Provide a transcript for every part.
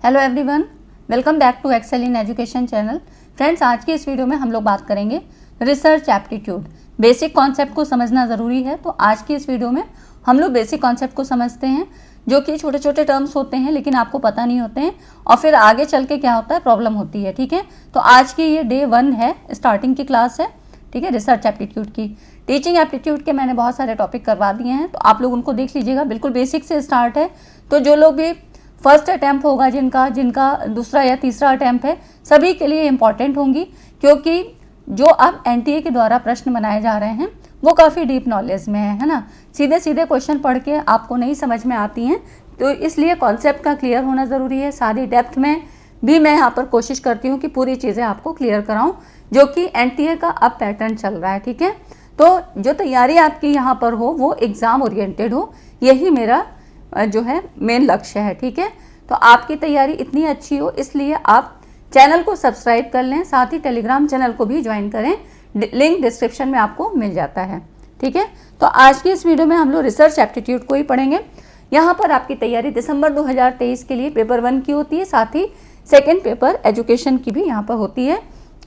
Hello everyone, welcome back to Excel in education channel. Friends, आज की इस video में हम लोग बात करेंगे रिसर्च एप्टीट्यूड। बेसिक कॉन्सेप्ट को समझना ज़रूरी है, तो आज की इस वीडियो में हम लोग बेसिक कॉन्सेप्ट को समझते हैं, जो कि छोटे छोटे टर्म्स होते हैं लेकिन आपको पता नहीं होते हैं और फिर आगे चल के क्या होता है, प्रॉब्लम होती है। ठीक है, तो आज की ये डे 1 है, स्टार्टिंग की क्लास है। ठीक है, रिसर्च एप्टीट्यूड की। टीचिंग एप्टीट्यूड के मैंने बहुत सारे टॉपिक करवा दिए हैं, तो आप लोग उनको देख लीजिएगा। बिल्कुल बेसिक से स्टार्ट है, तो जो लोग भी फर्स्ट अटैम्प्ट होगा, जिनका दूसरा या तीसरा अटैम्प्ट है, सभी के लिए इम्पॉर्टेंट होंगी, क्योंकि जो अब एनटीए के द्वारा प्रश्न बनाए जा रहे हैं वो काफ़ी डीप नॉलेज में है ना। सीधे सीधे क्वेश्चन पढ़ के आपको नहीं समझ में आती हैं, तो इसलिए कॉन्सेप्ट का क्लियर होना ज़रूरी है। सारी डेप्थ में भी मैं यहाँ पर कोशिश करती हूँ कि पूरी चीज़ें आपको क्लियर कराऊँ, जो कि एनटीए का अब पैटर्न चल रहा है। ठीक है, तो जो तैयारी आपकी यहाँ पर हो वो एग्ज़ाम ओरिएंटेड हो, यही मेरा जो है मेन लक्ष्य है। ठीक है, तो आपकी तैयारी इतनी अच्छी हो, इसलिए आप चैनल को सब्सक्राइब कर लें, साथ ही टेलीग्राम चैनल को भी ज्वाइन करें, लिंक डिस्क्रिप्शन में आपको मिल जाता है। ठीक है, तो आज की इस वीडियो में हम लोग रिसर्च एप्टीट्यूड को ही पढ़ेंगे। यहाँ पर आपकी तैयारी दिसंबर 2023 के लिए पेपर 1 की होती है, साथ ही सेकेंड पेपर एजुकेशन की भी यहाँ पर होती है,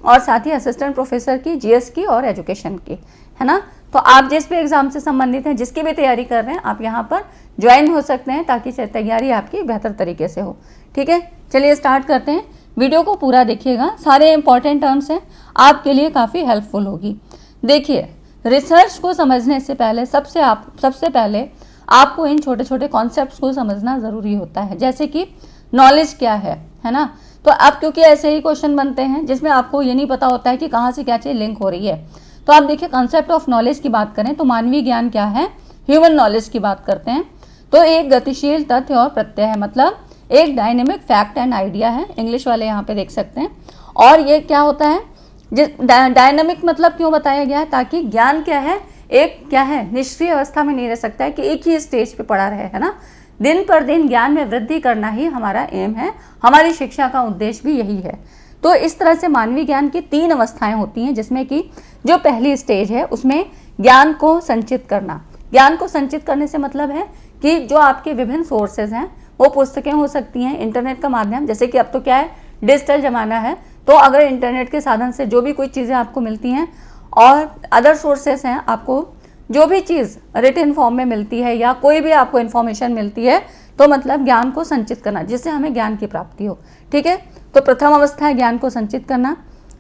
और साथ ही असिस्टेंट प्रोफेसर की, जीएस की और एजुकेशन की, है ना। तो आप जिस भी एग्जाम से संबंधित हैं, जिसकी भी तैयारी कर रहे हैं, आप यहाँ पर ज्वाइन हो सकते हैं, ताकि तैयारी आपकी बेहतर तरीके से हो। ठीक है, चलिए स्टार्ट करते हैं। वीडियो को पूरा देखिएगा, सारे इंपॉर्टेंट टर्म्स हैं, आपके लिए काफ़ी हेल्पफुल होगी। देखिए, रिसर्च को समझने से पहले सबसे पहले आपको इन छोटे छोटे कॉन्सेप्ट्स को समझना ज़रूरी होता है, जैसे कि नॉलेज क्या है ना। तो अब क्योंकि ऐसे ही क्वेश्चन बनते हैं जिसमें आपको ये नहीं पता होता है कि कहाँ से क्या चीज़ लिंक हो रही है, तो आप देखिए, कॉन्सेप्ट ऑफ नॉलेज की बात करें तो मानवीय ज्ञान क्या है, ह्यूमन नॉलेज की बात करते हैं तो एक गतिशील तथ्य और प्रत्यय है, मतलब एक डायनेमिक फैक्ट एंड आइडिया है। इंग्लिश वाले यहाँ पे देख सकते हैं। और ये क्या होता है, डायनेमिक मतलब क्यों बताया गया है, ताकि ज्ञान क्या है, एक क्या है, निष्क्रिय अवस्था में नहीं रह सकता है कि एक ही स्टेज पे पड़ा रहे, है ना। दिन पर दिन ज्ञान में वृद्धि करना ही हमारा एम है, हमारी शिक्षा का उद्देश्य भी यही है। तो इस तरह से मानवीय ज्ञान की 3 अवस्थाएं होती हैं, जिसमें कि जो पहली स्टेज है उसमें ज्ञान को संचित करना। ज्ञान को संचित करने से मतलब है कि जो आपके विभिन्न सोर्सेज हैं, वो पुस्तकें हो सकती हैं, इंटरनेट का माध्यम, जैसे कि अब तो क्या है, डिजिटल ज़माना है, तो अगर इंटरनेट के साधन से जो भी कोई चीज़ें आपको मिलती हैं और अदर सोर्सेस हैं, आपको जो भी चीज़ रिटन फॉर्म में मिलती है या कोई भी आपको इन्फॉर्मेशन मिलती है, तो मतलब ज्ञान को संचित करना, जिससे हमें ज्ञान की प्राप्ति हो। ठीक है, तो प्रथम अवस्था है ज्ञान को संचित करना।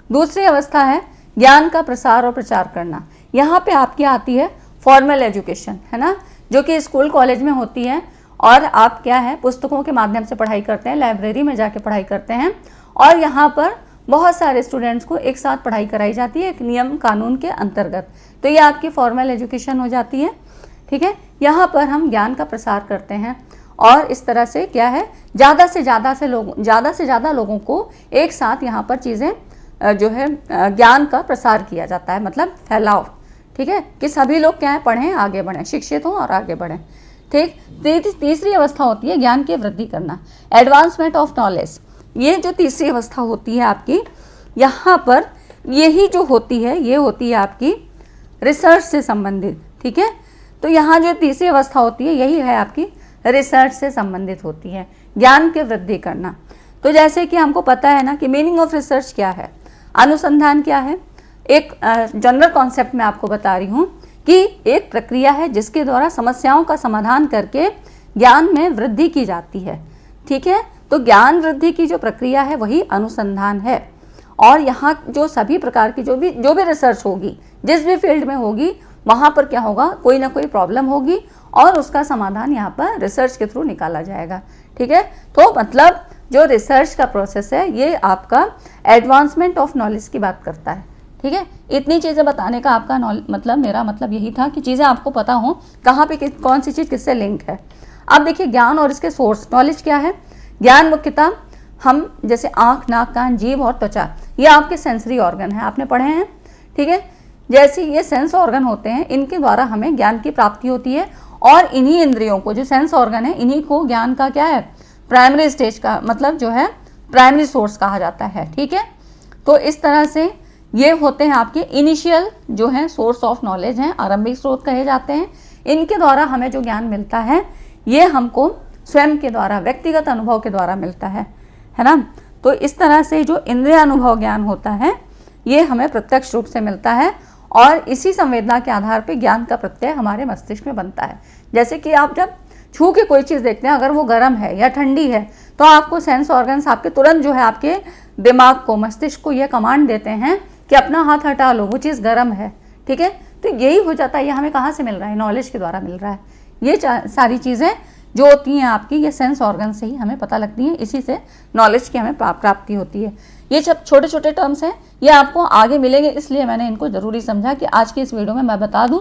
दूसरी अवस्था है ज्ञान का प्रसार और प्रचार करना। यहाँ पे आपकी आती है फॉर्मल एजुकेशन, है ना, जो कि स्कूल कॉलेज में होती है, और आप क्या है, पुस्तकों के माध्यम से पढ़ाई करते हैं, लाइब्रेरी में जाके पढ़ाई करते हैं, और यहाँ पर बहुत सारे स्टूडेंट्स को एक साथ पढ़ाई कराई जाती है एक नियम कानून के अंतर्गत। तो ये आपकी फॉर्मल एजुकेशन हो जाती है। ठीक है, यहाँ पर हम ज्ञान का प्रसार करते हैं, और इस तरह से क्या है, ज़्यादा से ज़्यादा लोगों को एक साथ यहाँ पर चीज़ें जो है ज्ञान का प्रसार किया जाता है, मतलब फैलाव। ठीक है, कि सभी लोग क्या है, पढ़ें, आगे बढ़ें, शिक्षित हों और आगे बढ़ें। ठीक, तीसरी अवस्था होती है ज्ञान की वृद्धि करना, एडवांसमेंट ऑफ नॉलेज। ये जो तीसरी अवस्था होती है आपकी, यहाँ पर यही जो होती है, ये होती है आपकी रिसर्च से संबंधित। ठीक है, तो यहाँ जो तीसरी अवस्था होती है, यही है आपकी रिसर्च से संबंधित होती है, ज्ञान की वृद्धि करना। तो जैसे कि हमको पता है ना कि मीनिंग ऑफ रिसर्च क्या है, अनुसंधान क्या है। एक जनरल कॉन्सेप्ट में आपको बता रही हूँ कि एक प्रक्रिया है जिसके द्वारा समस्याओं का समाधान करके ज्ञान में वृद्धि की जाती है। ठीक है, तो ज्ञान वृद्धि की जो प्रक्रिया है वही अनुसंधान है। और यहाँ जो सभी प्रकार की जो भी रिसर्च होगी, जिस भी फील्ड में होगी, वहाँ पर क्या होगा, कोई ना कोई प्रॉब्लम होगी और उसका समाधान यहाँ पर रिसर्च के थ्रू निकाला जाएगा। ठीक है, तो मतलब जो रिसर्च का प्रोसेस है, ये आपका एडवांसमेंट ऑफ नॉलेज की बात करता है। ठीक है, इतनी चीज़ें बताने का आपका मतलब मेरा मतलब यही था कि चीज़ें आपको पता हो, कहाँ पे कौन सी चीज़ किससे लिंक है। अब देखिए, ज्ञान और इसके सोर्स। नॉलेज क्या है, ज्ञान मुख्यतः हम जैसे आँख, नाक, कान, जीभ और त्वचा, ये आपके सेंसरी ऑर्गन हैं, आपने पढ़े हैं। ठीक है, जैसे ये सेंस ऑर्गन होते हैं, इनके द्वारा हमें ज्ञान की प्राप्ति होती है, और इन्हीं इंद्रियों को, जो सेंस ऑर्गन है, इन्हीं को ज्ञान का क्या है, प्राइमरी स्टेज का मतलब जो है प्राइमरी सोर्स कहा जाता है। ठीक है, तो इस तरह से ये होते हैं आपके इनिशियल जो है सोर्स ऑफ नॉलेज हैं, आरंभिक स्रोत कहे जाते हैं। इनके द्वारा हमें जो ज्ञान मिलता है, ये हमको स्वयं के द्वारा, व्यक्तिगत अनुभव के द्वारा मिलता है। है ना। तो इस तरह से जो इंद्रिय अनुभव ज्ञान होता है ये हमें प्रत्यक्ष रूप से मिलता है और इसी संवेदना के आधार पर ज्ञान का प्रत्यय हमारे मस्तिष्क में बनता है। जैसे कि आप जब छू के कोई चीज़ देखते हैं, अगर वो गर्म है या ठंडी है, तो आपको सेंस ऑर्गन्स आपके तुरंत जो है आपके दिमाग को, मस्तिष्क को ये कमांड देते हैं कि अपना हाथ हटा लो, वो चीज़ गर्म है, ठीक है। तो यही हो जाता है। ये हमें कहाँ से मिल रहा है? नॉलेज के द्वारा मिल रहा है। ये सारी चीज़ें जो होती हैं आपकी, ये सेंस ऑर्गन से ही हमें पता लगती हैं, इसी से नॉलेज की हमें प्राप्ति होती है। ये सब छोटे छोटे टर्म्स हैं, ये आपको आगे मिलेंगे, इसलिए मैंने इनको ज़रूरी समझा कि आज की इस वीडियो में मैं बता दूं,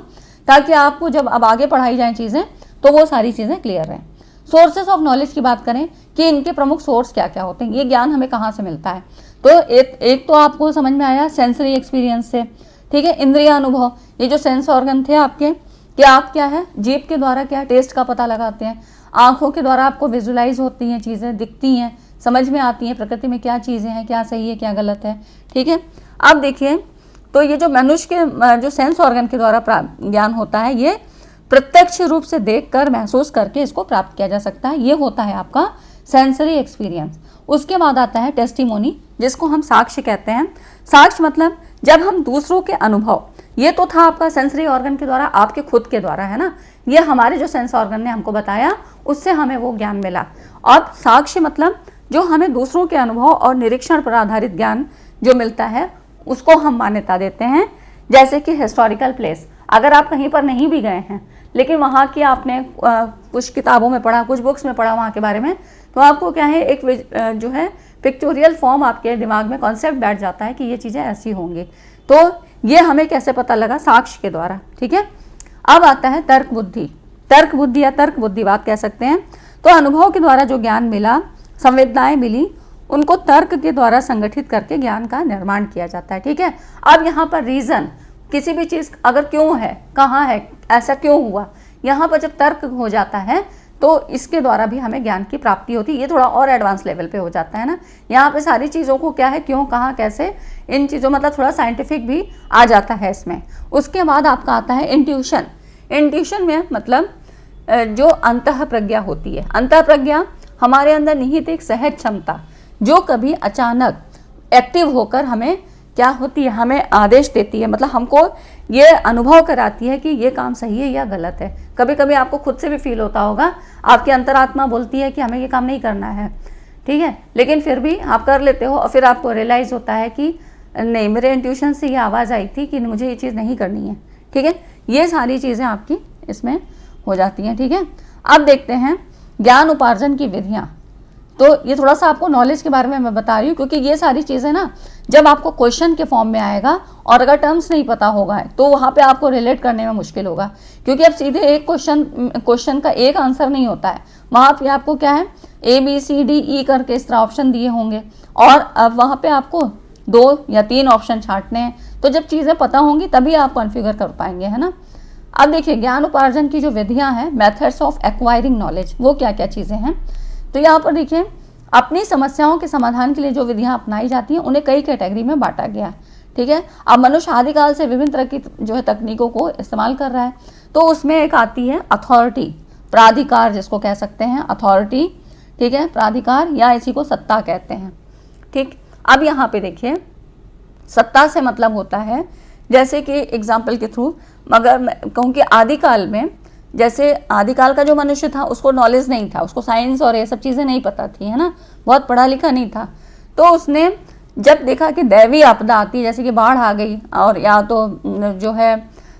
ताकि आपको जब अब आगे पढ़ाई जाएँ चीज़ें तो वो सारी चीज़ें क्लियर रहें। सोर्सेस ऑफ नॉलेज की बात करें कि इनके प्रमुख सोर्स क्या क्या होते हैं, ये ज्ञान हमें कहाँ से मिलता है। तो एक तो आपको समझ में आया सेंसरी एक्सपीरियंस से, ठीक है। इंद्रिय अनुभव, ये जो सेंस ऑर्गन थे आपके, कि आप क्या है जीभ के द्वारा क्या टेस्ट का पता लगाते हैं, आंखों के द्वारा आपको विजुलाइज होती हैं चीज़ें, दिखती हैं, समझ में आती हैं प्रकृति में क्या चीज़ें हैं, क्या सही है क्या गलत है, ठीक है। अब देखिए, तो ये जो मनुष्य के जो सेंस ऑर्गन के द्वारा ज्ञान होता है, ये प्रत्यक्ष रूप से देखकर महसूस करके इसको प्राप्त किया जा सकता है। ये होता है आपका सेंसरी एक्सपीरियंस। उसके बाद आता है टेस्टिमोनी, जिसको हम साक्ष्य कहते हैं। साक्ष्य मतलब जब हम दूसरों के अनुभव, ये तो था आपका सेंसरी ऑर्गन के द्वारा, आपके खुद के द्वारा, है ना। ये हमारे जो सेंस ऑर्गन ने हमको बताया, उससे हमें वो ज्ञान मिला। और साक्ष्य मतलब जो हमें दूसरों के अनुभव और निरीक्षण पर आधारित ज्ञान जो मिलता है, उसको हम मान्यता देते हैं। जैसे कि हिस्टोरिकल प्लेस, अगर आप कहीं पर नहीं भी गए हैं, लेकिन वहाँ की आपने कुछ किताबों में पढ़ा, कुछ बुक्स में पढ़ा वहाँ के बारे में, तो आपको क्या है एक जो है पिक्टोरियल फॉर्म आपके दिमाग में कॉन्सेप्ट बैठ जाता है कि ये चीज़ें ऐसी होंगी। तो ये हमें कैसे पता लगा? साक्ष्य के द्वारा, ठीक है। अब आता है तर्क बुद्धि। तर्क बुद्धि या तर्क बुद्धिवाद कह सकते हैं। तो अनुभव के द्वारा जो ज्ञान मिला, संवेदनाएं मिली, उनको तर्क के द्वारा संगठित करके ज्ञान का निर्माण किया जाता है, ठीक है। अब यहाँ पर रीज़न, किसी भी चीज़ अगर क्यों है, कहाँ है, ऐसा क्यों हुआ, यहाँ पर जब तर्क हो जाता है तो इसके द्वारा भी हमें ज्ञान की प्राप्ति होती है। ये थोड़ा और एडवांस लेवल पे हो जाता है ना। यहाँ पे सारी चीज़ों को क्या है, क्यों, कहाँ, कैसे, इन चीज़ों मतलब थोड़ा साइंटिफिक भी आ जाता है इसमें। उसके बाद आपका आता है इंट्यूशन। इंट्यूशन में मतलब जो अंतः प्रज्ञा होती है। अंतः प्रज्ञा हमारे अंदर निहित एक सहज क्षमता, जो कभी अचानक एक्टिव होकर हमें क्या होती है, हमें आदेश देती है, मतलब हमको ये अनुभव कराती है कि ये काम सही है या गलत है। कभी कभी आपको खुद से भी फील होता होगा, आपकी अंतरात्मा बोलती है कि हमें ये काम नहीं करना है, ठीक है, लेकिन फिर भी आप कर लेते हो और फिर आपको रियलाइज़ होता है कि नहीं, मेरे इंट्यूशन से ये आवाज़ आई थी कि मुझे ये चीज़ नहीं करनी है, ठीक है। ये सारी चीज़ें आपकी इसमें हो जाती हैं, ठीक है। अब देखते हैं ज्ञान उपार्जन की विधियाँ। तो ये थोड़ा सा आपको नॉलेज के बारे में मैं बता रही हूँ, क्योंकि ये सारी चीज़ें ना जब आपको क्वेश्चन के फॉर्म में आएगा और अगर टर्म्स नहीं पता होगा तो वहाँ पे आपको रिलेट करने में मुश्किल होगा, क्योंकि अब सीधे एक क्वेश्चन का एक आंसर नहीं होता है। वहाँ पे आपको क्या है, ABCDE करके इस तरह ऑप्शन दिए होंगे और अब वहाँ पे आपको 2 या 3 ऑप्शन छांटने हैं। तो जब चीज़ें पता होंगी तभी आप कॉन्फ़िगर कर पाएंगे, है ना। अब देखिए ज्ञान उपार्जन की जो विधियाँ हैं, मेथड्स ऑफ एक्वायरिंग नॉलेज, वो क्या क्या चीज़ें हैं। तो यहाँ पर देखिए अपनी समस्याओं के समाधान के लिए जो विधियाँ अपनाई जाती हैं उन्हें कई कैटेगरी में बांटा गया है, ठीक है। अब मनुष्य आदिकाल से विभिन्न तरह की जो है तकनीकों को इस्तेमाल कर रहा है। तो उसमें एक आती है अथॉरिटी, प्राधिकार जिसको कह सकते हैं, अथॉरिटी, ठीक है, प्राधिकार, या इसी को सत्ता कहते हैं, ठीक। अब यहाँ पे देखिए सत्ता से मतलब होता है, जैसे कि एग्जाम्पल के थ्रू मगर मैं कहूँ कि आदिकाल में, जैसे आदिकाल का जो मनुष्य था उसको नॉलेज नहीं था, उसको साइंस और ये सब चीज़ें नहीं पता थी, है ना, बहुत पढ़ा लिखा नहीं था। तो उसने जब देखा कि दैवीय आपदा आती है, जैसे कि बाढ़ आ गई और या तो जो है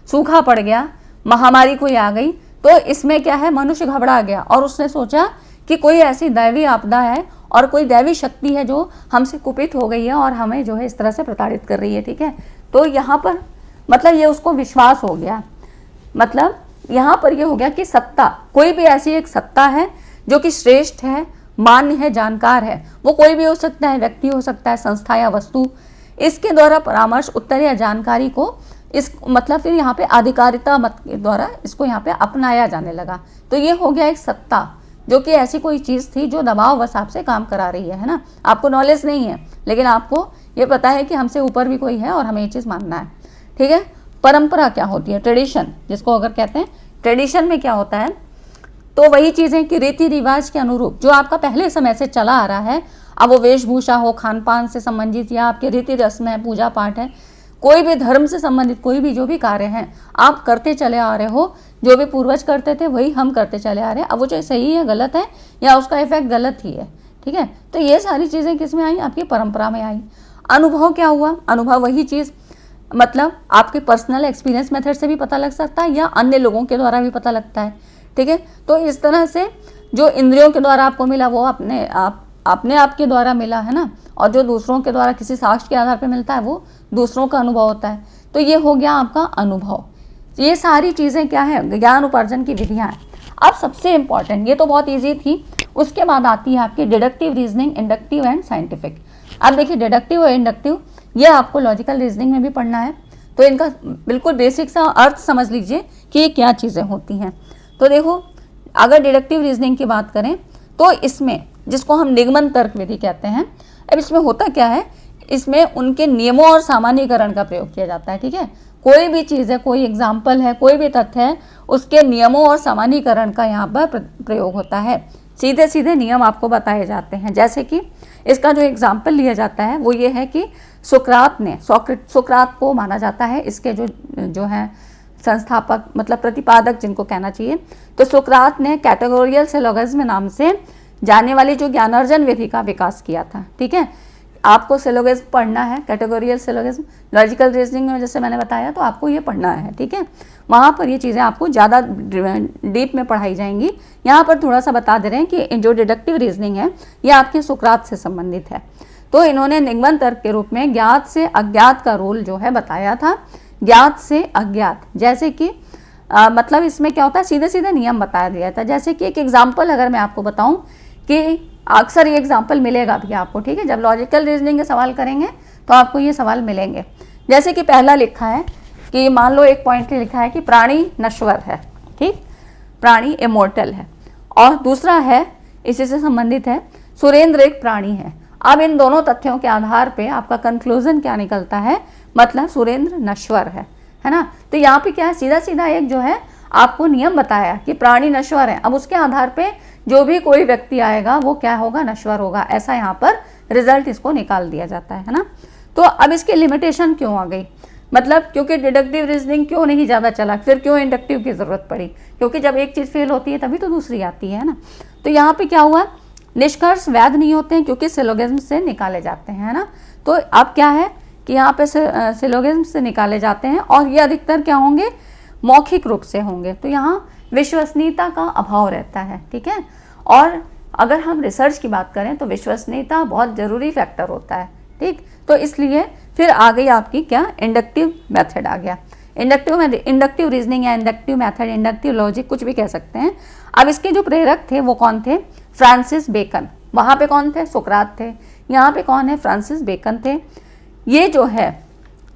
सूखा पड़ गया, महामारी कोई आ गई, तो इसमें क्या है, मनुष्य घबरा गया और उसने सोचा कि कोई ऐसी दैवीय आपदा है और कोई दैवी शक्ति है जो हमसे कुपित हो गई है और हमें जो है इस तरह से प्रताड़ित कर रही है, ठीक है। तो यहाँ पर मतलब ये उसको विश्वास हो गया, मतलब यहाँ पर ये हो गया कि सत्ता, कोई भी ऐसी एक सत्ता है जो कि श्रेष्ठ है, मान्य है, जानकार है। वो कोई भी हो सकता है, व्यक्ति हो सकता है, संस्था या वस्तु। इसके द्वारा परामर्श, उत्तर या जानकारी को इस मतलब फिर यहाँ पे आधिकारिता मत के द्वारा इसको यहाँ पे अपनाया जाने लगा। तो ये हो गया एक सत्ता, जो कि ऐसी कोई चीज़ थी जो दबाववश आपसे काम करा रही है ना। आपको नॉलेज नहीं है, लेकिन आपको ये पता है कि हमसे ऊपर भी कोई है और हमें ये चीज़ मानना है, ठीक है। परंपरा क्या होती है, ट्रेडिशन जिसको अगर कहते हैं। ट्रेडिशन में क्या होता है, तो वही चीज़ें कि रीति रिवाज के अनुरूप जो आपका पहले समय से चला आ रहा है, अब वो वेशभूषा हो, खान पान से संबंधित या आपके रीति रस्म है, पूजा पाठ है, कोई भी धर्म से संबंधित कोई भी जो भी कार्य हैं आप करते चले आ रहे हो, जो भी पूर्वज करते थे वही हम करते चले आ रहे हैं। अब वो चाहे सही है गलत है या उसका इफेक्ट गलत ही है, ठीक है। तो ये सारी चीज़ें किस में आई? आपकी परंपरा में आई। अनुभव क्या हुआ? अनुभव वही चीज़, मतलब आपके पर्सनल एक्सपीरियंस मेथड से भी पता लग सकता है या अन्य लोगों के द्वारा भी पता लगता है, ठीक है। तो इस तरह से जो इंद्रियों के द्वारा आपको मिला वो अपने आप के द्वारा मिला है ना, और जो दूसरों के द्वारा किसी साक्ष्य के आधार पर मिलता है वो दूसरों का अनुभव होता है। तो ये हो गया आपका अनुभव। ये सारी चीज़ें क्या है? ज्ञान उपार्जन की विधियाँ हैं। अब सबसे इम्पॉर्टेंट, ये तो बहुत ईजी थी, उसके बाद आती है आपकी deductive reasoning, inductive and scientific. अब देखिए डिडक्टिव और इंडक्टिव ये आपको लॉजिकल रीजनिंग में भी पढ़ना है, तो इनका बिल्कुल बेसिक सा अर्थ समझ लीजिए कि ये क्या चीज़ें होती हैं। तो देखो, अगर डिडक्टिव रीजनिंग की बात करें तो इसमें, जिसको हम निगमन तर्क विधि कहते हैं, अब इसमें होता क्या है, इसमें उनके नियमों और सामान्यीकरण का प्रयोग किया जाता है, ठीक है। कोई भी चीज़ है, कोई एग्जाम्पल है, कोई भी तथ्य है, उसके नियमों और सामान्यीकरण का यहाँ पर प्रयोग होता है। सीधे सीधे नियम आपको बताए जाते हैं। जैसे कि इसका जो एग्जाम्पल लिया जाता है वो ये है कि सुकरात को माना जाता है इसके जो है संस्थापक, मतलब प्रतिपादक जिनको कहना चाहिए। तो सुकरात ने कैटेगोरियल सिलोगिज्म नाम से जाने वाली जो ज्ञानार्जन विधि का विकास किया था, ठीक है। आपको सिलोगिज्म पढ़ना है, कैटेगोरियल सिलोगिज्म, लॉजिकल रीजनिंग में जैसे मैंने बताया, तो आपको ये पढ़ना है, ठीक है। वहाँ पर ये चीज़ें आपको ज़्यादा डीप में पढ़ाई जाएंगी। यहाँ पर थोड़ा सा बता दे रहे हैं कि जो डिडक्टिव रीजनिंग है ये आपके सुकरात से संबंधित है। तो इन्होंने निगमन तर्क के रूप में ज्ञात से अज्ञात का रोल जो है बताया था। ज्ञात से अज्ञात, जैसे कि मतलब इसमें क्या होता है, सीधे सीधे नियम बताया गया था। जैसे कि एक एग्जाम्पल अगर मैं आपको बताऊँ कि अक्सर ये एग्जाम्पल मिलेगा भी आपको, ठीक है। जब लॉजिकल रीजनिंग के सवाल करेंगे तो आपको ये सवाल मिलेंगे। जैसे कि पहला लिखा है कि मान लो एक पॉइंट लिखा है कि प्राणी नश्वर है, ठीक, प्राणी इमोर्टल है, और दूसरा है इसी से संबंधित है सुरेंद्र एक प्राणी है। अब इन दोनों तथ्यों के आधार पे आपका कंक्लूजन क्या निकलता है, मतलब सुरेंद्र नश्वर है ना। तो यहाँ पे क्या है, सीधा सीधा एक जो है आपको नियम बताया कि प्राणी नश्वर है। अब उसके आधार पे जो भी कोई व्यक्ति आएगा वो क्या होगा, नश्वर होगा, ऐसा यहाँ पर रिजल्ट इसको निकाल दिया जाता है ना। तो अब इसकी लिमिटेशन क्यों आ गई, मतलब क्योंकि डिडक्टिव रीजनिंग क्यों नहीं ज़्यादा चला, फिर क्यों इंडक्टिव की ज़रूरत पड़ी, क्योंकि जब एक चीज़ फेल होती है तभी तो दूसरी आती है ना। तो यहाँ पे क्या हुआ, निष्कर्ष वैध नहीं होते हैं क्योंकि सिलोगिज्म से निकाले जाते हैं, है ना। तो अब क्या है कि यहाँ पे सिलोगिज्म से निकाले जाते हैं और ये अधिकतर क्या होंगे, मौखिक रूप से होंगे। तो यहाँ विश्वसनीयता का अभाव रहता है, ठीक है। और अगर हम रिसर्च की बात करें तो विश्वसनीयता बहुत ज़रूरी फैक्टर होता है, ठीक। तो इसलिए फिर आ गई आपकी क्या, इंडक्टिव मेथड आ गया। इंडक्टिव रीजनिंग या इंडक्टिव मेथड, इंडक्टिव लॉजिक, कुछ भी कह सकते हैं। अब इसके जो प्रेरक थे वो कौन थे, फ्रांसिस बेकन। वहाँ पे कौन थे, सुकरात थे। यहाँ पे कौन है, फ्रांसिस बेकन थे। ये जो है,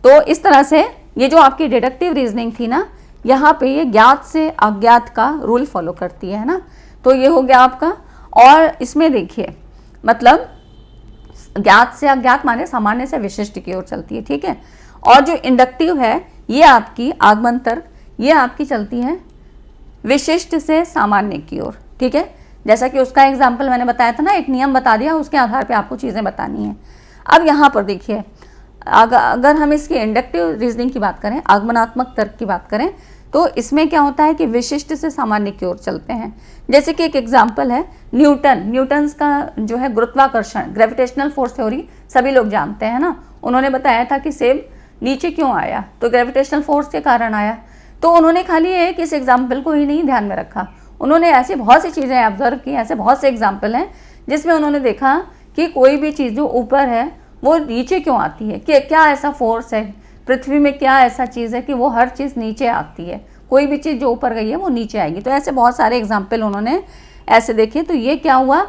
तो इस तरह से ये जो आपकी डिडक्टिव रीजनिंग थी ना, यहाँ पे ये ज्ञात से अज्ञात का रूल फॉलो करती है ना। तो ये हो गया आपका। और इसमें देखिए, मतलब ज्ञात से अज्ञात माने सामान्य से विशिष्ट की ओर चलती है, ठीक है। और जो इंडक्टिव है ये आपकी आगमन तर्क, ये आपकी चलती है विशिष्ट से सामान्य की ओर, ठीक है। जैसा कि उसका एग्जाम्पल मैंने बताया था ना, एक नियम बता दिया, उसके आधार पे आपको चीज़ें बतानी है। अब यहाँ पर देखिए, अगर हम इसकी इंडक्टिव रीजनिंग की बात करें, आगमनात्मक तर्क की बात करें, तो इसमें क्या होता है कि विशिष्ट से सामान्य की ओर चलते हैं। जैसे कि एक एग्जाम्पल है न्यूटन्स का जो है गुरुत्वाकर्षण, ग्रेविटेशनल फोर्स थ्योरी सभी लोग जानते हैं ना। उन्होंने बताया था कि सेब नीचे क्यों आया, तो ग्रेविटेशनल फोर्स के कारण आया। तो उन्होंने खाली एक इस एग्जाम्पल को ही नहीं ध्यान में रखा, उन्होंने ऐसी बहुत सी चीज़ें ऑब्जर्व की, ऐसे बहुत से एग्जाम्पल हैं जिसमें उन्होंने देखा कि कोई भी चीज़ जो ऊपर है वो नीचे क्यों आती है, कि क्या ऐसा फोर्स है पृथ्वी में, क्या ऐसा चीज़ है कि वो हर चीज़ नीचे आती है, कोई भी चीज़ जो ऊपर गई है वो नीचे आएगी। तो ऐसे बहुत सारे एग्जाम्पल उन्होंने ऐसे देखे। तो ये क्या हुआ,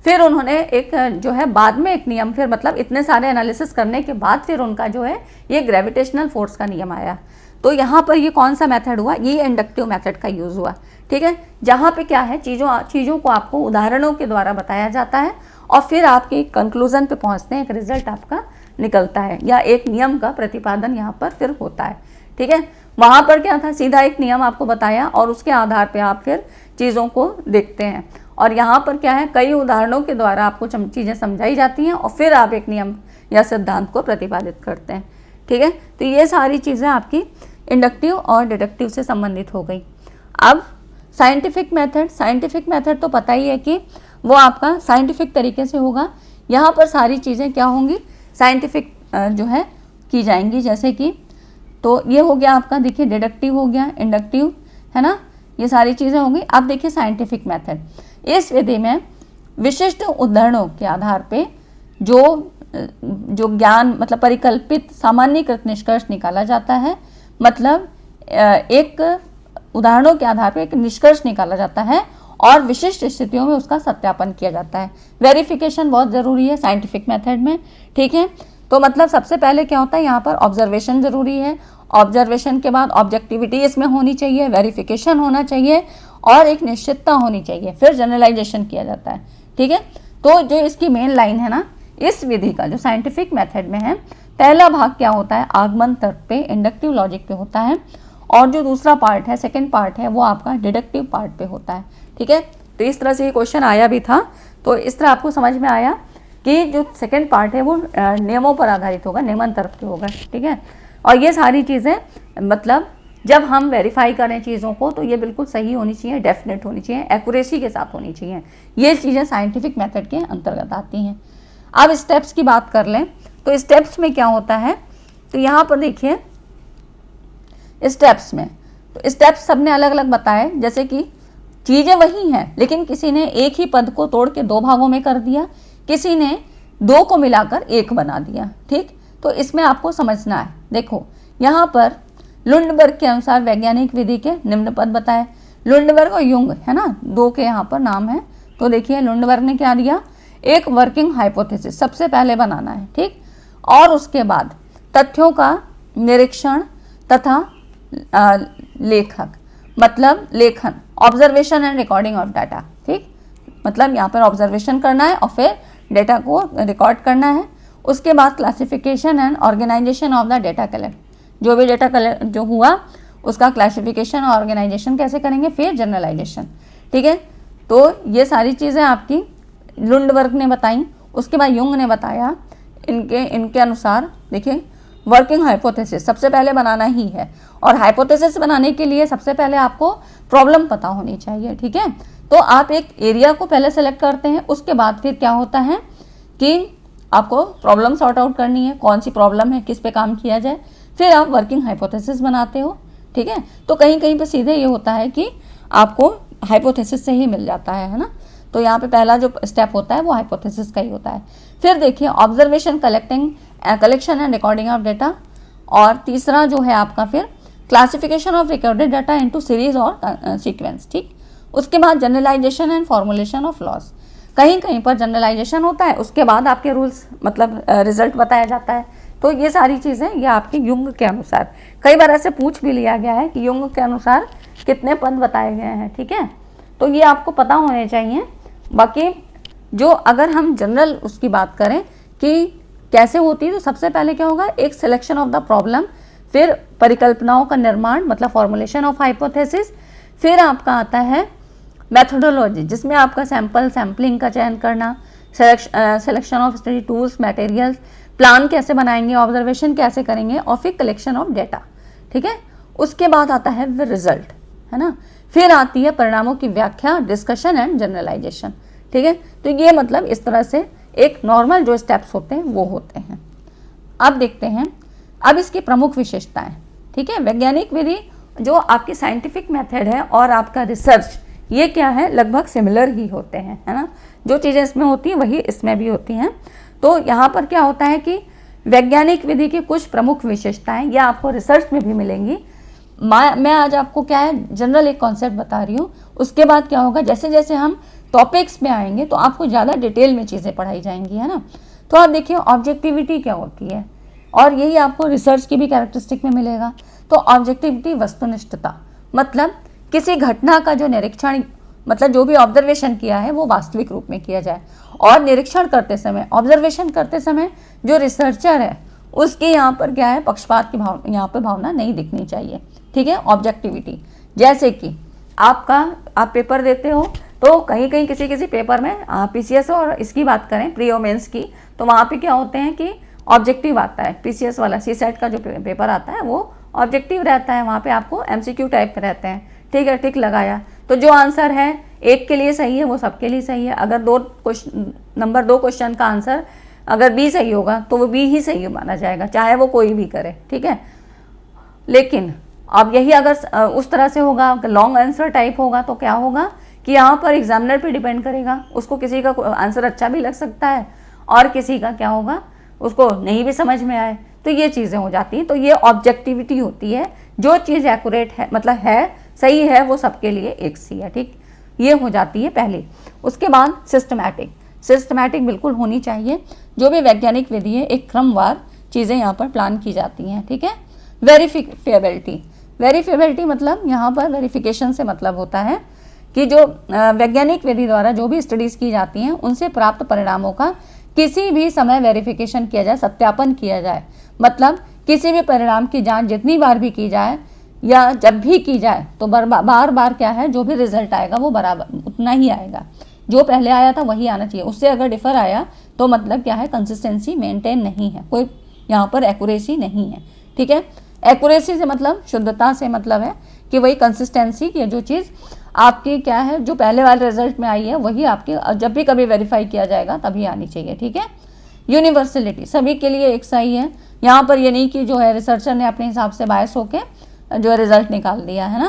फिर उन्होंने एक जो है बाद में एक नियम, फिर मतलब इतने सारे एनालिसिस करने के बाद फिर उनका जो है ये ग्रेविटेशनल फोर्स का नियम आया। तो यहाँ पर ये कौन सा मेथड हुआ, ये इंडक्टिव मेथड का यूज़ हुआ, ठीक है। जहाँ पे क्या है, चीज़ों को आपको उदाहरणों के द्वारा बताया जाता है और फिर आपके कंक्लूजन पे पहुँचते हैं, एक रिजल्ट आपका निकलता है या एक नियम का प्रतिपादन यहाँ पर फिर होता है, ठीक है। वहाँ पर क्या था, सीधा एक नियम आपको बताया और उसके आधार पे आप फिर चीज़ों को देखते हैं। और यहाँ पर क्या है, कई उदाहरणों के द्वारा आपको चीज़ें समझाई जाती हैं और फिर आप एक नियम या सिद्धांत को प्रतिपादित करते हैं। ठीक है, तो ये सारी चीज़ें आपकी इंडक्टिव और डिडक्टिव से संबंधित हो गई। अब साइंटिफिक मेथड तो पता ही है कि वो आपका साइंटिफिक तरीके से होगा। यहाँ पर सारी चीज़ें क्या होंगी, साइंटिफिक जो है की जाएंगी। जैसे कि तो ये हो गया आपका, देखिए डिडक्टिव हो गया, इंडक्टिव है ना, ये सारी चीज़ें होंगी। अब देखिए साइंटिफिक मेथड, इस विधि में विशिष्ट उदाहरणों के आधार पे जो ज्ञान मतलब परिकल्पित सामान्यीकृत निष्कर्ष निकाला जाता है। मतलब एक उदाहरणों के आधार पर एक निष्कर्ष निकाला जाता है और विशिष्ट स्थितियों में उसका सत्यापन किया जाता है। वेरिफिकेशन बहुत ज़रूरी है साइंटिफिक मेथड में। ठीक है, तो मतलब सबसे पहले क्या होता है, यहाँ पर ऑब्जर्वेशन ज़रूरी है। ऑब्जर्वेशन के बाद ऑब्जेक्टिविटी इसमें होनी चाहिए, वेरिफिकेशन होना चाहिए और एक निश्चितता होनी चाहिए, फिर जनरलाइजेशन किया जाता है। ठीक है, तो जो इसकी मेन लाइन है ना, इस विधि का जो साइंटिफिक मेथड में है, पहला भाग क्या होता है, आगमन तर्क पे, इंडक्टिव लॉजिक पे होता है, और जो दूसरा पार्ट है, सेकेंड पार्ट है, वो आपका डिडक्टिव पार्ट पे होता है। ठीक है, तो इस तरह से ये क्वेश्चन आया भी था, तो इस तरह आपको समझ में आया कि जो सेकेंड पार्ट है वो नियमों पर आधारित होगा, नियमन तर्क पे होगा। ठीक है, और ये सारी चीज़ें मतलब जब हम वेरीफाई करें चीज़ों को तो ये बिल्कुल सही होनी चाहिए, डेफिनेट होनी चाहिए, एक्यूरेसी के साथ होनी चाहिए। ये चीज़ें साइंटिफिक मेथड के अंतर्गत आती हैं। अब स्टेप्स की बात कर लें तो स्टेप्स में क्या होता है, तो यहाँ पर देखिए स्टेप्स में, तो स्टेप्स सबने अलग अलग बताए। जैसे कि चीज़ें वही हैं लेकिन किसी ने एक ही पद को तोड़ के दो भागों में कर दिया, किसी ने दो को मिलाकर एक बना दिया। ठीक, तो इसमें आपको समझना है। देखो यहाँ पर लुंडबर्ग के अनुसार वैज्ञानिक विधि के निम्न पद बताए। लुंडबर्ग और युंग है ना, दो के यहाँ पर नाम है। तो देखिए लुंडबर्ग ने क्या दिया, एक वर्किंग हाइपोथेसिस सबसे पहले बनाना है। ठीक, और उसके बाद तथ्यों का निरीक्षण तथा लेखक मतलब लेखन, observation and recording of data. ठीक, मतलब यहाँ पर ऑब्जर्वेशन करना है और फिर डेटा को रिकॉर्ड करना है। उसके बाद classification and organization of the data collect, जो भी डेटा कलेक्ट जो हुआ उसका क्लासिफिकेशन और ऑर्गेनाइजेशन कैसे करेंगे, फिर जनरलाइजेशन। ठीक है, तो ये सारी चीज़ें आपकी लुंडबर्ग ने बताई। उसके बाद युंग ने बताया, इनके अनुसार देखिए वर्किंग हाइपोथेसिस सबसे पहले बनाना ही है, और हाइपोथेसिस बनाने के लिए सबसे पहले आपको प्रॉब्लम पता होनी चाहिए। ठीक है, तो आप एक एरिया को पहले सेलेक्ट करते हैं, उसके बाद फिर क्या होता है कि आपको प्रॉब्लम सॉर्ट आउट करनी है, कौन सी प्रॉब्लम है, किस पे काम किया जाए, फिर आप वर्किंग हाइपोथेसिस बनाते हो। ठीक है, तो कहीं कहीं पे सीधे ये होता है कि आपको हाइपोथेसिस से ही मिल जाता है ना। तो यहाँ पे पहला जो स्टेप होता है वो हाइपोथेसिस का ही होता है। फिर देखिए observation, collection and recording of data, और तीसरा जो है आपका फिर classification of recorded data into series और सीक्वेंस। ठीक, उसके बाद generalization and formulation of laws, कहीं कहीं पर जनरलाइजेशन होता है, उसके बाद आपके रूल्स मतलब रिजल्ट बताया जाता है। तो ये सारी चीज़ें ये आपके युंग के अनुसार, कई बार ऐसे पूछ भी लिया गया है कि युंग के अनुसार कितने पद बताए गए हैं। ठीक है, तो ये आपको पता होने चाहिए। बाकी जो अगर हम जनरल उसकी बात करें कि कैसे होती है, तो सबसे पहले क्या होगा, एक सिलेक्शन ऑफ द प्रॉब्लम, फिर परिकल्पनाओं का निर्माण मतलब फॉर्मुलेशन ऑफ हाइपोथेसिस, फिर आपका आता है मेथोडोलॉजी जिसमें आपका सैम्पलिंग का चयन करना, selection of study tools, materials, plan कैसे बनाएंगे, ऑब्जर्वेशन कैसे करेंगे, और फिर कलेक्शन ऑफ डेटा। ठीक है, उसके बाद आता है फिर रिजल्ट, है ना, फिर आती है परिणामों की व्याख्या, डिस्कशन एंड जनरलाइजेशन। ठीक है, तो ये मतलब इस तरह से एक नॉर्मल जो स्टेप्स होते हैं वो होते हैं। अब देखते हैं अब इसकी प्रमुख विशेषताएं। ठीक है, वैज्ञानिक विधि जो आपकी साइंटिफिक मेथड है और आपका रिसर्च, ये क्या है, लगभग सिमिलर ही होते हैं, है ना, जो चीज़ें इसमें होती हैं वही इसमें भी होती हैं। तो यहाँ पर क्या होता है कि वैज्ञानिक विधि की कुछ प्रमुख विशेषताएं ये आपको रिसर्च में भी मिलेंगी। मैं आज आपको क्या है जनरल एक कॉन्सेप्ट बता रही हूँ, उसके बाद क्या होगा, जैसे जैसे हम टॉपिक्स में आएंगे तो आपको ज़्यादा डिटेल में चीज़ें पढ़ाई जाएंगी, है ना। तो आप देखिए ऑब्जेक्टिविटी क्या होती है, और यही आपको रिसर्च की भी कैरेक्टरिस्टिक में मिलेगा। तो ऑब्जेक्टिविटी वस्तुनिष्ठता, मतलब किसी घटना का जो निरीक्षण मतलब जो भी ऑब्जर्वेशन किया है वो वास्तविक रूप में किया जाए, और निरीक्षण करते समय, ऑब्जर्वेशन करते समय जो रिसर्चर है उसकी यहाँ पर क्या है, पक्षपात की यहाँ पर भावना नहीं दिखनी चाहिए। ठीक है, ऑब्जेक्टिविटी, जैसे कि आप पेपर देते हो, तो कहीं कहीं किसी किसी पेपर में पीसीएस और इसकी बात करें प्री और मेंस की, तो वहाँ पे क्या होते हैं कि ऑब्जेक्टिव आता है। पीसीएस वाला सीसेट का जो पेपर आता है वो ऑब्जेक्टिव रहता है, वहाँ पे आपको एमसीक्यू टाइप में रहते हैं। ठीक है, टिक लगाया तो जो आंसर है एक के लिए सही है वो सबके लिए सही है। अगर नंबर 2 क्वेश्चन का आंसर अगर बी सही होगा तो वो बी ही सही माना जाएगा, चाहे वो कोई भी करे। ठीक है, लेकिन अब यही अगर उस तरह से होगा, लॉन्ग आंसर टाइप होगा, तो क्या होगा कि यहाँ पर एग्जामिनर पे डिपेंड करेगा। उसको किसी का आंसर अच्छा भी लग सकता है और किसी का क्या होगा उसको नहीं भी समझ में आए, तो ये चीज़ें हो जाती हैं। तो ये ऑब्जेक्टिविटी होती है, जो चीज़ एक्यूरेट है मतलब है सही है वो सबके लिए एक सी है। ठीक, ये हो जाती है पहली। उसके बाद सिस्टमैटिक बिल्कुल होनी चाहिए। जो भी वैज्ञानिक विधि है एक क्रमवार चीज़ें यहाँ पर प्लान की जाती हैं। ठीक है, वेरीफिएबिलिटी मतलब यहाँ पर वेरिफिकेशन से मतलब होता है कि जो वैज्ञानिक विधि द्वारा जो भी स्टडीज़ की जाती हैं उनसे प्राप्त परिणामों का किसी भी समय वेरिफिकेशन किया जाए, सत्यापन किया जाए। मतलब किसी भी परिणाम की जांच जितनी बार भी की जाए या जब भी की जाए तो बार बार क्या है जो भी रिजल्ट आएगा वो बराबर उतना ही आएगा, जो पहले आया था वही आना चाहिए। उससे अगर डिफर आया तो मतलब क्या है, कंसिस्टेंसी मेंटेन नहीं है, कोई यहाँ पर एक्यूरेसी नहीं है। ठीक है, एक्यूरेसी से मतलब शुद्धता से मतलब है कि वही कंसिस्टेंसी की जो चीज़ आपकी क्या है जो पहले वाले रिजल्ट में आई है वही आपके जब भी कभी वेरीफाई किया जाएगा तभी आनी चाहिए। ठीक है, यूनिवर्सलिटी सभी के लिए एक सही है। यहाँ पर ये नहीं कि जो है रिसर्चर ने अपने हिसाब से बायस होके जो है रिजल्ट निकाल दिया है ना।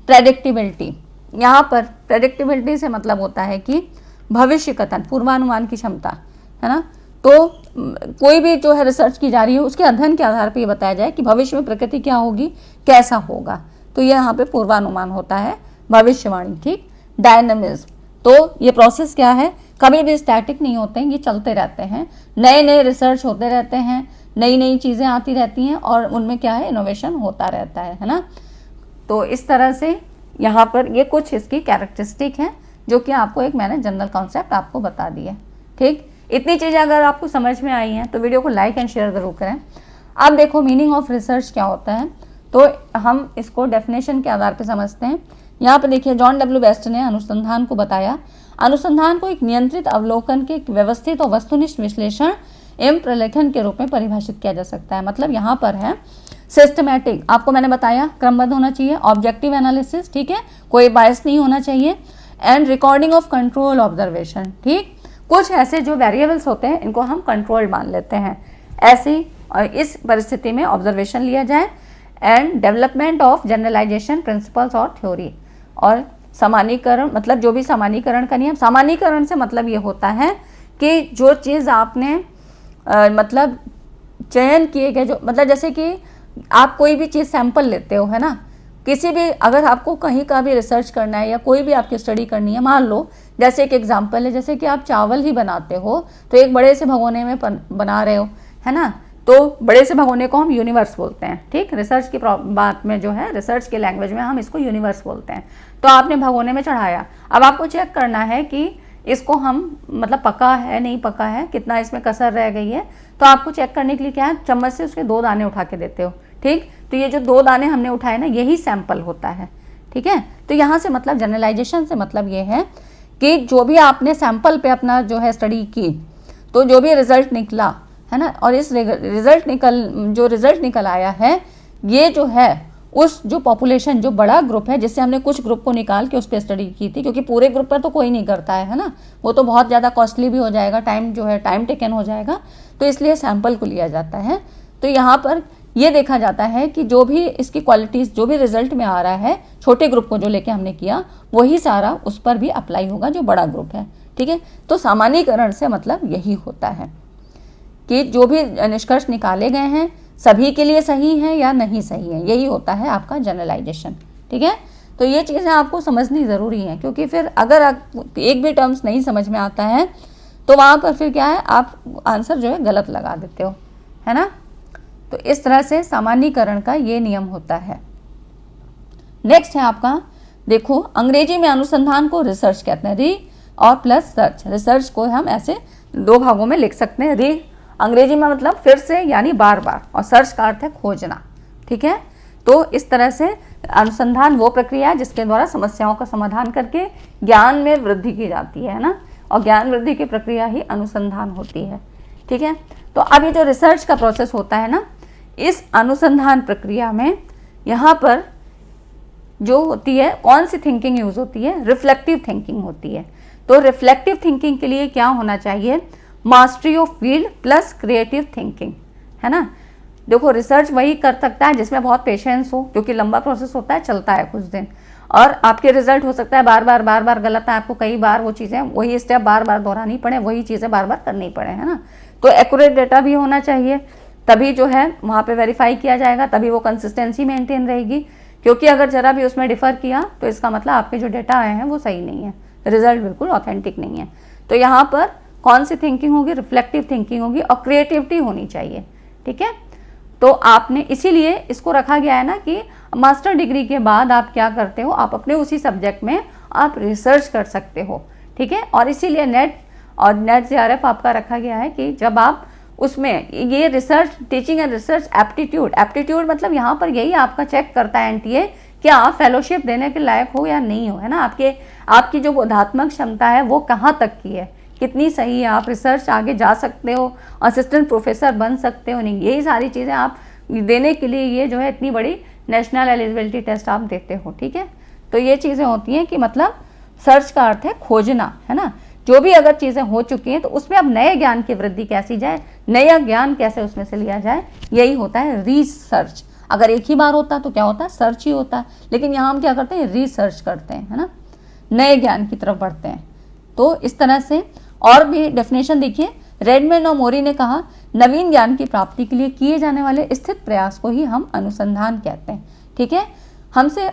प्रेडिक्टिबिलिटी, यहाँ पर प्रेडिक्टिबिलिटी से मतलब होता है कि भविष्य कथन, पूर्वानुमान की क्षमता है ना। तो कोई भी जो है रिसर्च की जा रही है उसके अध्ययन के आधार पर ये बताया जाए कि भविष्य में प्रकृति क्या होगी, कैसा होगा, तो ये यहाँ पे पूर्वानुमान होता है, भविष्यवाणी। ठीक, डायनामिज्म, तो ये प्रोसेस क्या है, कभी भी स्टैटिक नहीं होते हैं, ये चलते रहते हैं, नए नए रिसर्च होते रहते हैं, नई नई चीज़ें आती रहती हैं और उनमें क्या है इनोवेशन होता रहता है ना। तो इस तरह से यहाँ पर ये कुछ इसकी कैरेक्टरिस्टिक हैं जो कि आपको एक मैंने जनरल कॉन्सेप्ट आपको बता दिया। ठीक, इतनी चीज़ें अगर आपको समझ में आई हैं तो वीडियो को लाइक एंड शेयर ज़रूर करें। अब देखो मीनिंग ऑफ रिसर्च क्या होता है, तो हम इसको डेफिनेशन के आधार पर समझते हैं। यहाँ पर देखिए जॉन डब्ल्यू बेस्ट ने अनुसंधान को बताया, अनुसंधान को एक नियंत्रित अवलोकन के व्यवस्थित और वस्तुनिष्ठ विश्लेषण एवं प्रलेखन के रूप में परिभाषित किया जा सकता है। मतलब यहाँ पर है सिस्टमैटिक, आपको मैंने बताया क्रमबद्ध होना चाहिए, ऑब्जेक्टिव एनालिसिस, ठीक है, कोई बायस नहीं होना चाहिए, and recording of control observation. ठीक, कुछ ऐसे जो वेरिएबल्स होते हैं इनको हम कंट्रोल मान लेते हैं, ऐसी इस परिस्थिति में ऑब्जर्वेशन लिया जाए, and development of generalization principles और थ्योरी, और सामान्यीकरण, मतलब जो भी सामान्यीकरण का नियम, सामान्यीकरण से मतलब ये होता है कि जो चीज़ आपने मतलब चयन किए गए जो मतलब जैसे कि आप कोई भी चीज़ सैंपल लेते हो है ना, किसी भी अगर आपको कहीं का भी रिसर्च करना है या कोई भी आपकी स्टडी करनी है, मान लो जैसे एक एग्जांपल है, जैसे कि आप चावल ही बनाते हो तो एक बड़े से भगोने में बना रहे हो है ना, तो बड़े से भगोने को हम यूनिवर्स बोलते हैं। ठीक, रिसर्च की बात में जो है रिसर्च के लैंग्वेज में हम इसको यूनिवर्स बोलते हैं। तो आपने भगोने में चढ़ाया, अब आपको चेक करना है कि इसको हम मतलब पका है नहीं पका है, कितना इसमें कसर रह गई है, तो आपको चेक करने के लिए क्या है, चम्मच से उसके 2 दाने उठा के देते हो। ठीक, तो ये जो 2 दाने हमने उठाए ना यही सैंपल होता है। ठीक है, तो यहाँ से मतलब जनरलाइजेशन से मतलब ये है कि जो भी आपने सैंपल पे अपना जो है स्टडी की तो जो भी रिजल्ट निकला है ना, और इस रिजल्ट निकल आया है ये जो है उस जो पॉपुलेशन जो बड़ा ग्रुप है जिससे हमने कुछ ग्रुप को निकाल के उस पर स्टडी की थी, क्योंकि पूरे ग्रुप पर तो कोई नहीं करता है ना, वो तो बहुत ज़्यादा कॉस्टली भी हो जाएगा, टाइम जो है टाइम टेकन हो जाएगा, तो इसलिए सैंपल को लिया जाता है। तो यहाँ पर ये देखा जाता है कि जो भी इसकी क्वालिटीज़ जो भी रिजल्ट में आ रहा है छोटे ग्रुप को जो लेके हमने किया वही सारा उस पर भी अप्लाई होगा जो बड़ा ग्रुप है। ठीक है, तो सामान्यीकरण से मतलब यही होता है कि जो भी निष्कर्ष निकाले गए हैं सभी के लिए सही है या नहीं सही है, यही होता है आपका जनरलाइजेशन। ठीक है, तो ये चीज़ें आपको समझनी ज़रूरी है, क्योंकि फिर अगर एक भी टर्म्स नहीं समझ में आता है तो वहाँ पर फिर क्या है आप आंसर जो है गलत लगा देते हो है ना। तो इस तरह से सामान्यीकरण का ये नियम होता है। नेक्स्ट है आपका, देखो अंग्रेजी में अनुसंधान को रिसर्च कहते हैं, री और प्लस सर्च। रिसर्च को हम ऐसे 2 भागों में लिख सकते हैं, री अंग्रेजी में मतलब फिर से यानी बार बार, और सर्च का अर्थ है खोजना। ठीक है, तो इस तरह से अनुसंधान वो प्रक्रिया है जिसके द्वारा समस्याओं का समाधान करके ज्ञान में वृद्धि की जाती है ना, और ज्ञान वृद्धि की प्रक्रिया ही अनुसंधान होती है। ठीक है, तो अब ये जो रिसर्च का प्रोसेस होता है ना, इस अनुसंधान प्रक्रिया में यहाँ पर जो होती है कौन सी थिंकिंग यूज होती है, रिफ्लेक्टिव थिंकिंग होती है। तो रिफ्लेक्टिव थिंकिंग के लिए क्या होना चाहिए, mastery of field plus creative thinking, है ना। देखो रिसर्च वही कर सकता है जिसमें बहुत पेशेंस हो, क्योंकि लंबा प्रोसेस होता है, चलता है कुछ दिन, और आपके रिजल्ट हो सकता है बार बार गलत है, आपको कई बार वो चीज़ें वही स्टेप बार दोहरानी पड़े, वही चीज़ें बार करनी पड़े, है ना। तो एक्यूरेट डेटा भी होना चाहिए, तभी जो है वहाँ पे वेरीफाई किया जाएगा, तभी वो कंसिस्टेंसी मेंटेन रहेगी। क्योंकि अगर जरा भी उसमें डिफर किया तो इसका मतलब आपके जो डेटा आए हैं वो सही नहीं है, रिजल्ट बिल्कुल ऑथेंटिक नहीं है। तो यहाँ पर कौन सी थिंकिंग होगी, रिफ्लेक्टिव थिंकिंग होगी, और क्रिएटिविटी होनी चाहिए। ठीक है, तो आपने इसीलिए इसको रखा गया है ना कि मास्टर डिग्री के बाद आप क्या करते हो, आप अपने उसी सब्जेक्ट में आप रिसर्च कर सकते हो। ठीक है, और इसीलिए नेट और नेट JRF आपका रखा गया है कि जब आप उसमें ये research teaching and research aptitude मतलब यहाँ पर यही आपका चेक करता है NTA कि आप फेलोशिप देने के लायक हो या नहीं हो, है ना। आपकी जो बोधात्मक क्षमता है वो कहाँ तक की है, कितनी सही है, आप रिसर्च आगे जा सकते हो, असिस्टेंट प्रोफेसर बन सकते हो नहीं, यही सारी चीज़ें आप देने के लिए ये जो है इतनी बड़ी नेशनल एलिजिबिलिटी टेस्ट आप देते हो। ठीक है, तो ये चीज़ें होती हैं कि मतलब सर्च का अर्थ है खोजना, है ना। जो भी अगर चीज़ें हो चुकी हैं तो उसमें अब नए ज्ञान की वृद्धि कैसी जाए, नया ज्ञान कैसे उसमें से लिया जाए, यही होता है रिसर्च। अगर एक ही बार होता तो क्या होता है, सर्च ही होता है, लेकिन यहाँ हम क्या करते हैं, रिसर्च करते हैं, है ना, नए ज्ञान की तरफ बढ़ते हैं। तो इस तरह से और भी डेफिनेशन देखिए, रेडमैन और मोरी ने कहा नवीन ज्ञान की प्राप्ति के लिए किए जाने वाले स्थित प्रयास को ही हम अनुसंधान कहते हैं। ठीक है,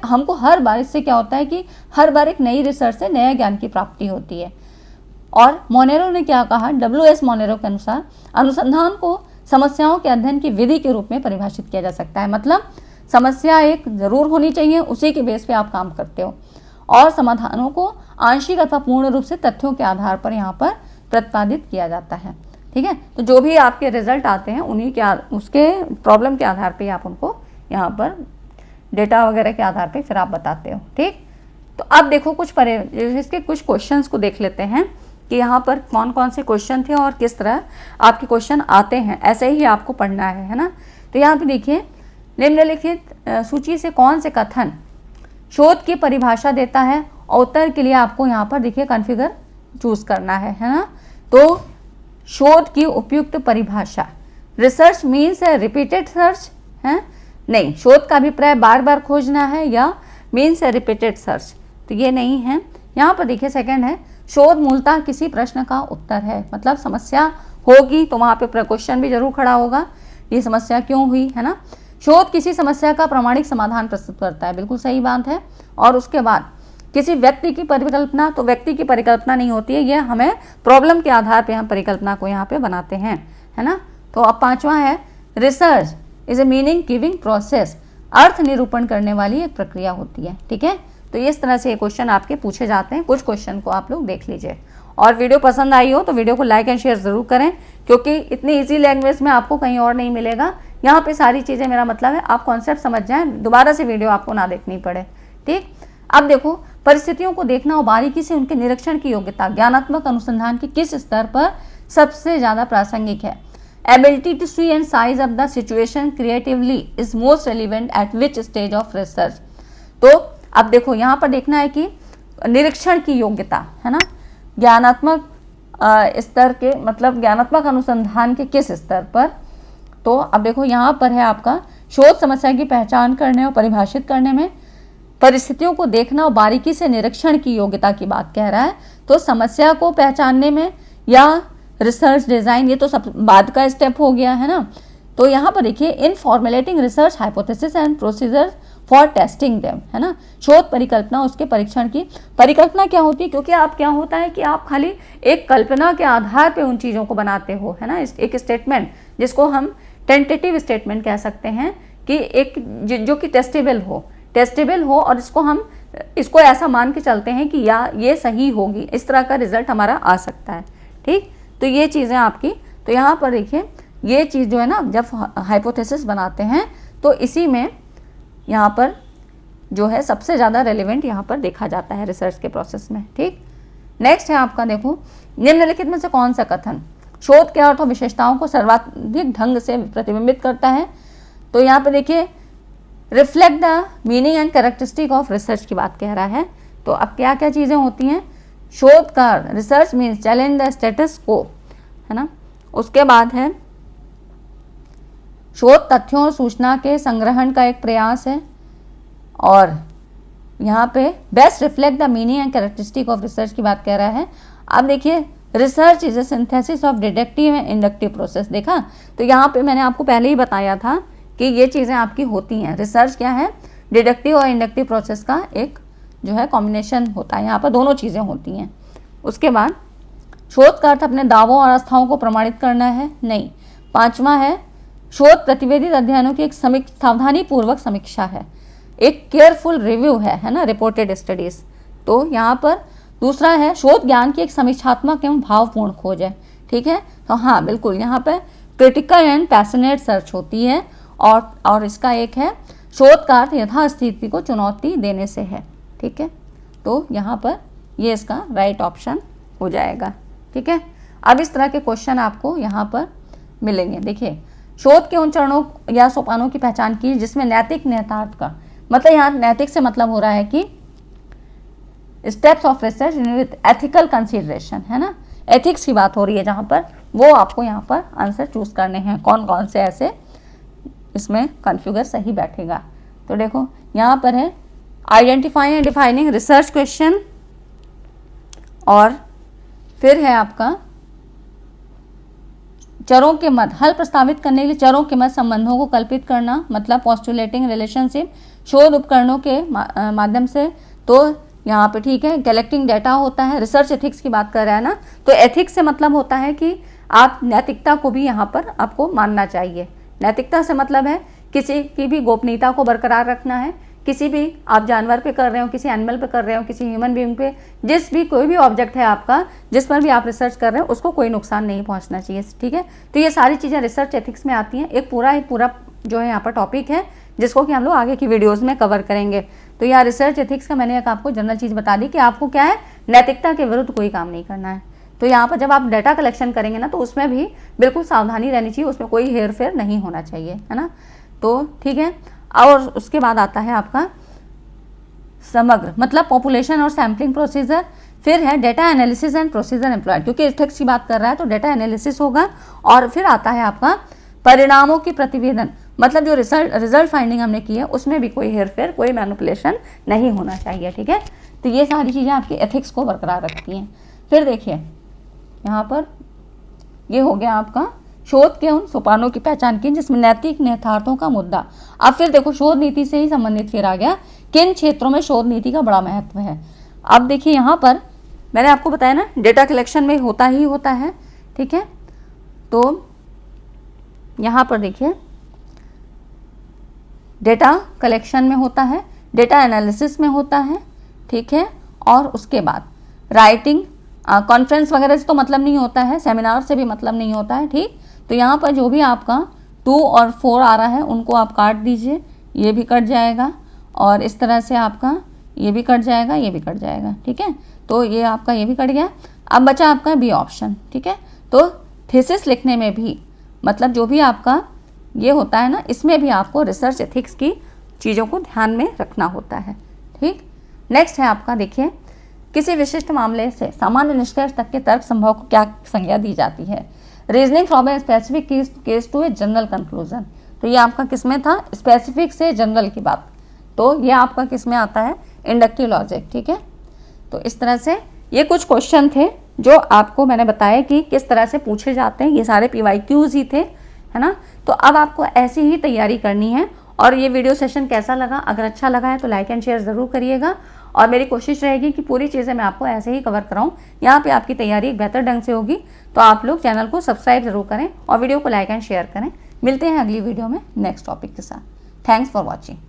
हमको हर बार इससे क्या होता है कि हर बार एक नई रिसर्च से नया ज्ञान की प्राप्ति होती है। और मोनेरो ने क्या कहा, WS मोनेरो के अनुसार अनुसंधान को समस्याओं के अध्ययन की विधि के रूप में परिभाषित किया जा सकता है। मतलब समस्या एक जरूर होनी चाहिए, उसी के बेस पे आप काम करते हो, और समाधानों को आंशिक अथवा पूर्ण रूप से तथ्यों के आधार पर यहाँ पर प्रतिपादित किया जाता है। ठीक है, तो जो भी आपके रिजल्ट आते हैं उन्हीं के उसके प्रॉब्लम के आधार पे आप उनको यहाँ पर डेटा वगैरह के आधार पे फिर आप बताते हो। ठीक, तो अब देखो इसके कुछ क्वेश्चंस को देख लेते हैं कि यहाँ पर कौन कौन से क्वेश्चन थे और किस तरह आपके क्वेश्चन आते हैं, ऐसे ही आपको पढ़ना है ना। तो यहाँ पे देखिए, निम्नलिखित सूची से कौन से कथन शोध की परिभाषा देता है, और उत्तर के लिए आपको यहाँ पर देखिए कॉन्फ़िगर चूज करना है ना। तो शोध की उपयुक्त परिभाषा, रिसर्च मीन्स है रिपीटेड सर्च है, नहीं, शोध का अभिप्राय बार खोजना है, या मीन्स है रिपीटेड सर्च, तो ये नहीं है। यहाँ पर देखिए सेकंड है, शोध मूलतः किसी प्रश्न का उत्तर है, मतलब समस्या होगी तो वहाँ पे क्वेश्चन भी जरूर खड़ा होगा, ये समस्या क्यों हुई, है ना। शोध किसी समस्या का प्रामाणिक समाधान प्रस्तुत करता है, बिल्कुल सही बात है। और उसके बाद किसी व्यक्ति की परिकल्पना, तो व्यक्ति की परिकल्पना नहीं होती है, ये हमें प्रॉब्लम के आधार पे हम परिकल्पना को यहाँ पे बनाते हैं, है ना। तो अब पांचवा है, research is a meaning giving process, अर्थ निरूपण करने वाली एक प्रक्रिया होती है। ठीक है, तो इस तरह से ये क्वेश्चन आपके पूछे जाते हैं। कुछ क्वेश्चन को आप लोग देख लीजिए, और वीडियो पसंद आई हो तो वीडियो को लाइक एंड शेयर ज़रूर करें, क्योंकि इतनी इजी लैंग्वेज में आपको कहीं और नहीं मिलेगा। यहाँ पे सारी चीज़ें, मेरा मतलब है आप कॉन्सेप्ट समझ जाएं, दोबारा से वीडियो आपको ना देखनी पड़े। ठीक, अब देखो, परिस्थितियों को देखना और बारीकी से उनके निरीक्षण की योग्यता ज्ञानात्मक अनुसंधान के किस स्तर पर सबसे ज़्यादा प्रासंगिक है। Ability to see and seize of the situation creatively is most relevant at which stage of research. तो अब देखो यहाँ पर देखना है कि निरीक्षण की योग्यता, है ना, ज्ञानात्मक स्तर के, मतलब ज्ञानात्मक अनुसंधान के किस स्तर पर। तो अब देखो यहाँ पर है आपका शोध समस्या की पहचान करने और परिभाषित करने में, परिस्थितियों को देखना और बारीकी से निरीक्षण की योग्यता की बात कह रहा है। तो समस्या को पहचानने में या रिसर्च डिज़ाइन, ये तो सब बाद का स्टेप हो गया, है ना। तो यहाँ पर देखिए, in formulating research hypothesis and procedure for testing them, है ना। शोध परिकल्पना, उसके परीक्षण की परिकल्पना क्या होती है, क्योंकि आप क्या होता है कि आप खाली एक कल्पना के आधार पे उन चीज़ों को बनाते हो, है ना। एक स्टेटमेंट जिसको हम टेंटेटिव स्टेटमेंट कह सकते हैं, कि एक जो कि टेस्टेबल हो और इसको ऐसा मान के चलते हैं कि या ये सही होगी, इस तरह का रिजल्ट हमारा आ सकता है। ठीक, तो ये चीज़ें आपकी, तो यहाँ पर देखिए ये चीज़ जो है ना, जब हाइपोथेसिस बनाते हैं तो इसी में यहाँ पर जो है सबसे ज़्यादा रेलिवेंट यहाँ पर देखा जाता है रिसर्च के प्रोसेस में। ठीक, नेक्स्ट है आपका, देखो निम्नलिखित में से कौन सा कथन शोध के अर्थ और विशेषताओं को सर्वाधिक ढंग से प्रतिबिंबित करता है। तो यहाँ पे देखिए reflect the meaning and characteristic of research की बात कह रहा है। तो अब क्या क्या चीज़ें होती हैं, शोधकार, research means challenge the status quo, है ना। उसके बाद है शोध तथ्यों और सूचना के संग्रहण का एक प्रयास है। और यहाँ पे best reflect the meaning and characteristic of research की बात कह रहा है। अब देखिए research is A synthesis of deductive and inductive process. देखा, तो यहाँ पे मैंने आपको पहले ही बताया था कि ये चीज़ें आपकी होती हैं। रिसर्च क्या है, डिडक्टिव और इंडक्टिव प्रोसेस का एक जो है कॉम्बिनेशन होता है, यहाँ पर दोनों चीज़ें होती हैं। उसके बाद शोध का अर्थ अपने दावों और आस्थाओं को प्रमाणित करना है, नहीं। पांचवा है शोध प्रतिवेदित अध्ययनों की एक सावधानी पूर्वक समीक्षा है, एक केयरफुल रिव्यू है ना, रिपोर्टेड स्टडीज। तो यहाँ पर दूसरा है शोध ज्ञान की एक समीक्षात्मक एवं भावपूर्ण खोज है। ठीक है, तो हाँ बिल्कुल यहाँ पर क्रिटिकल एंड पैशनेट सर्च होती है। और इसका एक है शोध का अर्थ यथास्थिति को चुनौती देने से है। ठीक है, तो यहाँ पर ये इसका राइट ऑप्शन हो जाएगा। ठीक है, अब इस तरह के क्वेश्चन आपको यहाँ पर मिलेंगे। देखिए शोध के उन चरणों या सोपानों की पहचान की जिसमें नैतिक निहितार्थ का मतलब, यहाँ नैतिक से मतलब हो रहा है कि steps of research with ethical consideration, है ना, एथिक्स की बात हो रही है जहाँ पर, वो आपको यहाँ पर आंसर चूज करने हैं, कौन कौन से ऐसे इसमें कॉन्फ़िगर सही बैठेगा। तो देखो यहाँ पर है identifying and defining research question, और फिर है आपका चरों के मध्य हल प्रस्तावित करने के लिए चरों के मध्य संबंधों को कल्पित करना, मतलब पोस्टुलेटिंग रिलेशनशिप शोध उपकरणों के माध्यम से। तो यहाँ पे ठीक है, कलेक्टिंग डाटा होता है। रिसर्च एथिक्स की बात कर रहा है ना, तो एथिक्स से मतलब होता है कि आप नैतिकता को भी यहाँ पर आपको मानना चाहिए। नैतिकता से मतलब है किसी की भी गोपनीयता को बरकरार रखना है, किसी भी आप जानवर पे कर रहे हो, किसी एनिमल पे कर रहे हो, किसी ह्यूमन बीइंग पे, जिस भी कोई भी ऑब्जेक्ट है आपका जिस पर भी आप रिसर्च कर रहे हो उसको कोई नुकसान नहीं पहुंचना चाहिए। ठीक है, तो ये सारी चीज़ें रिसर्च एथिक्स में आती हैं। एक पूरा जो है यहाँ पर टॉपिक है जिसको कि हम लोग आगे की वीडियोज़ में कवर करेंगे। तो यहाँ रिसर्च एथिक्स का मैंने एक आपको जनरल चीज़ बता दी कि आपको क्या है, नैतिकता के विरुद्ध कोई काम नहीं करना है। तो यहाँ पर जब आप डाटा कलेक्शन करेंगे ना, तो उसमें भी बिल्कुल सावधानी रहनी चाहिए, उसमें कोई हेर फेर नहीं होना चाहिए, है ना। तो ठीक है, और उसके बाद आता है आपका समग्र मतलब पॉपुलेशन और सैम्पलिंग प्रोसीजर। फिर है data analysis and procedure employed, क्योंकि एथिक्स की बात कर रहा है तो डेटा एनालिसिस होगा। और फिर आता है आपका परिणामों की प्रतिवेदन, मतलब जो रिजल्ट फाइंडिंग हमने की है उसमें भी कोई हेरफेर, कोई मैनिपुलेशन नहीं होना चाहिए। ठीक है, तो ये सारी चीज़ें आपकी एथिक्स को बरकरार रखती हैं। फिर देखिए यहाँ पर ये हो गया आपका शोध के उन सोपानों की पहचान की जिसमें नैतिक निहितार्थों का मुद्दा। अब फिर देखो शोध नीति से ही संबंधित फिर आ गया किन क्षेत्रों में शोध नीति का बड़ा महत्व है। अब देखिए यहाँ पर मैंने आपको बताया ना, डेटा कलेक्शन में होता ही होता है। ठीक है, तो यहाँ पर देखिए डेटा कलेक्शन में होता है, डेटा एनालिसिस में होता है। ठीक है, और उसके बाद राइटिंग, कॉन्फ्रेंस वगैरह से तो मतलब नहीं होता है, सेमिनार से भी मतलब नहीं होता है। ठीक, तो यहाँ पर जो भी आपका 2 और 4 आ रहा है उनको आप काट दीजिए, ये भी कट जाएगा और इस तरह से आपका ये भी कट जाएगा, ये भी कट जाएगा। ठीक है, तो ये आपका ये भी कट गया। अब बचा आपका बी ऑप्शन। ठीक है, तो थीसिस लिखने में भी मतलब जो भी आपका ये होता है ना, इसमें भी आपको रिसर्च एथिक्स की चीज़ों को ध्यान में रखना होता है। ठीक, नेक्स्ट है आपका देखिए किसी विशिष्ट मामले से सामान्य निष्कर्ष तक के तर्क संभव को क्या संज्ञा दी जाती है। Reasoning from a specific case to a general conclusion, तो ये आपका किस में था, स्पेसिफिक से जनरल की बात, तो ये आपका किस में आता है, इंडक्टिव लॉजिक। ठीक है, तो इस तरह से ये कुछ क्वेश्चन थे जो आपको मैंने बताया कि किस तरह से पूछे जाते हैं। ये सारे PYQs ही थे, है ना। तो अब आपको ऐसी ही तैयारी करनी है। और ये वीडियो सेशन कैसा लगा, अगर अच्छा लगा है तो लाइक एंड शेयर ज़रूर करिएगा। और मेरी कोशिश रहेगी कि पूरी चीज़ें मैं आपको ऐसे ही कवर कराऊँ, यहाँ पे आपकी तैयारी एक बेहतर ढंग से होगी। तो आप लोग चैनल को सब्सक्राइब ज़रूर करें और वीडियो को लाइक एंड शेयर करें। मिलते हैं अगली वीडियो में नेक्स्ट टॉपिक के साथ। Thanks for watching.